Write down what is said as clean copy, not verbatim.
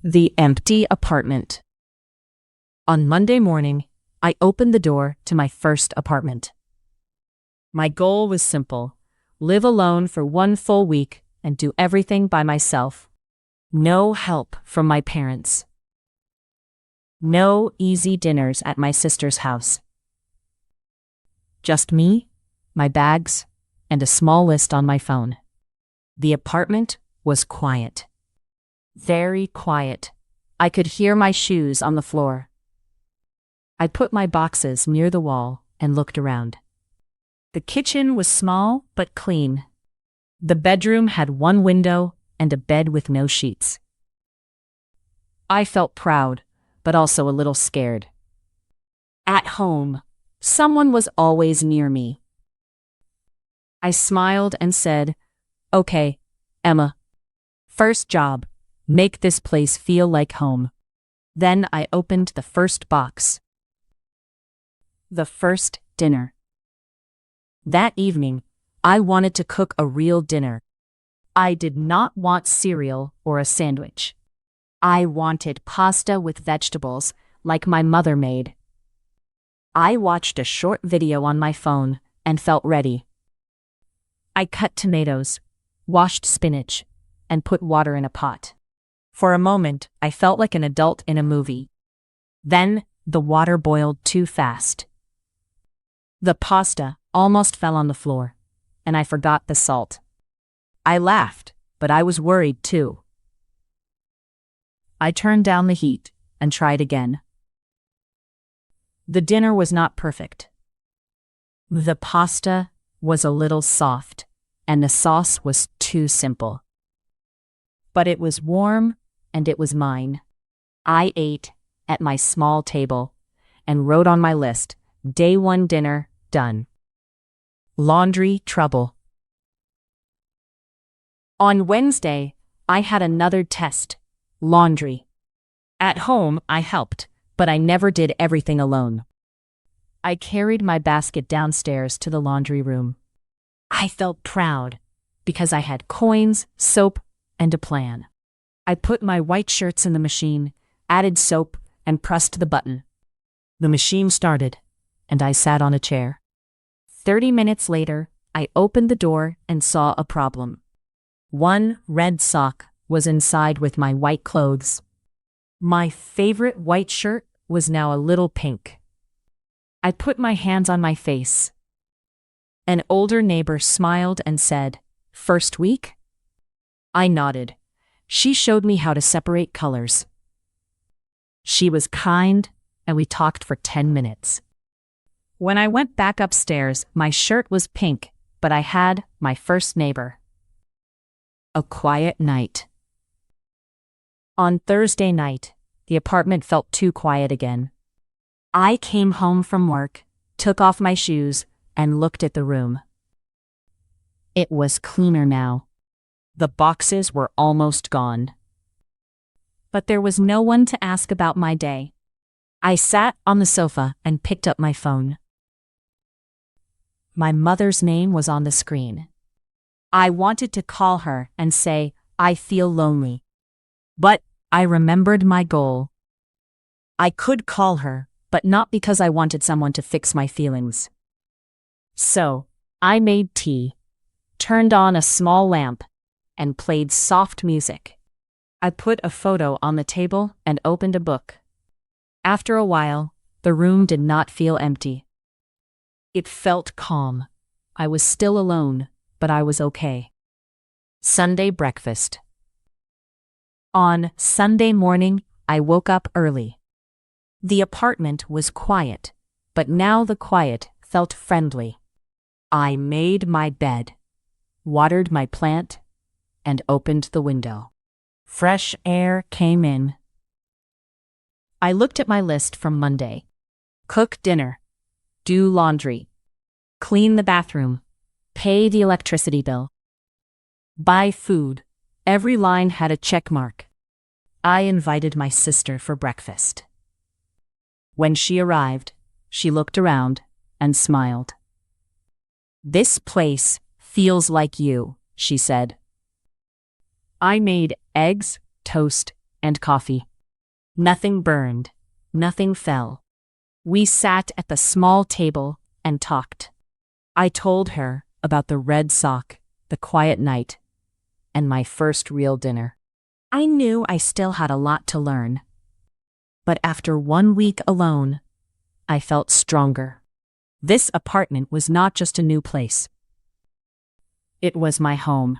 The empty apartment. On Monday morning, I opened the door to my first apartment. My goal was simple: live alone for one full week and do everything by myself. No help from my parents. No easy dinners at my sister's house. Just me, my bags, and a small list on my phone. The apartment was quiet. Very quiet. I could hear my shoes on the floor. I put my boxes near the wall and looked around. The kitchen was small but clean. The bedroom had one window and a bed with no sheets. I felt proud, but also a little scared. At home, someone was always near me. I smiled and said, "Okay, Emma. First job. Make this place feel like home." Then I opened the first box. The first dinner. That evening, I wanted to cook a real dinner. I did not want cereal or a sandwich. I wanted pasta with vegetables like my mother made. I watched a short video on my phone and felt ready. I cut tomatoes, washed spinach, and put water in a pot. For a moment, I felt like an adult in a movie. Then, the water boiled too fast. The pasta almost fell on the floor, and I forgot the salt. I laughed, but I was worried too. I turned down the heat and tried again. The dinner was not perfect. The pasta was a little soft, and the sauce was too simple. But it was warm, and it was mine. I ate at my small table and wrote on my list, Day 1 dinner, done. Laundry trouble. On Wednesday, I had another test, laundry. At home, I helped, but I never did everything alone. I carried my basket downstairs to the laundry room. I felt proud because I had coins, soap, and a plan. I put my white shirts in the machine, added soap, and pressed the button. The machine started, and I sat on a chair. 30 minutes later, I opened the door and saw a problem. One red sock was inside with my white clothes. My favorite white shirt was now a little pink. I put my hands on my face. An older neighbor smiled and said, "First week?" I nodded. She showed me how to separate colors. She was kind, and we talked for 10 minutes. When I went back upstairs, my shirt was pink, but I had my first neighbor. A quiet night. On Thursday night, the apartment felt too quiet again. I came home from work, took off my shoes, and looked at the room. It was cleaner now. The boxes were almost gone. But there was no one to ask about my day. I sat on the sofa and picked up my phone. My mother's name was on the screen. I wanted to call her and say, "I feel lonely." But I remembered my goal. I could call her, but not because I wanted someone to fix my feelings. So, I made tea, turned on a small lamp, and played soft music. I put a photo on the table and opened a book. After a while, the room did not feel empty. It felt calm. I was still alone, but I was okay. Sunday breakfast. On Sunday morning, I woke up early. The apartment was quiet, but now the quiet felt friendly. I made my bed, watered my plant, and opened the window. Fresh air came in. I looked at my list from Monday. Cook dinner, do laundry, clean the bathroom, pay the electricity bill, buy food. Every line had a check mark. I invited my sister for breakfast. When she arrived, she looked around and smiled. "This place feels like you," she said. I made eggs, toast, and coffee. Nothing burned, nothing fell. We sat at the small table and talked. I told her about the red sock, the quiet night, and my first real dinner. I knew I still had a lot to learn. But after 1 week alone, I felt stronger. This apartment was not just a new place. It was my home.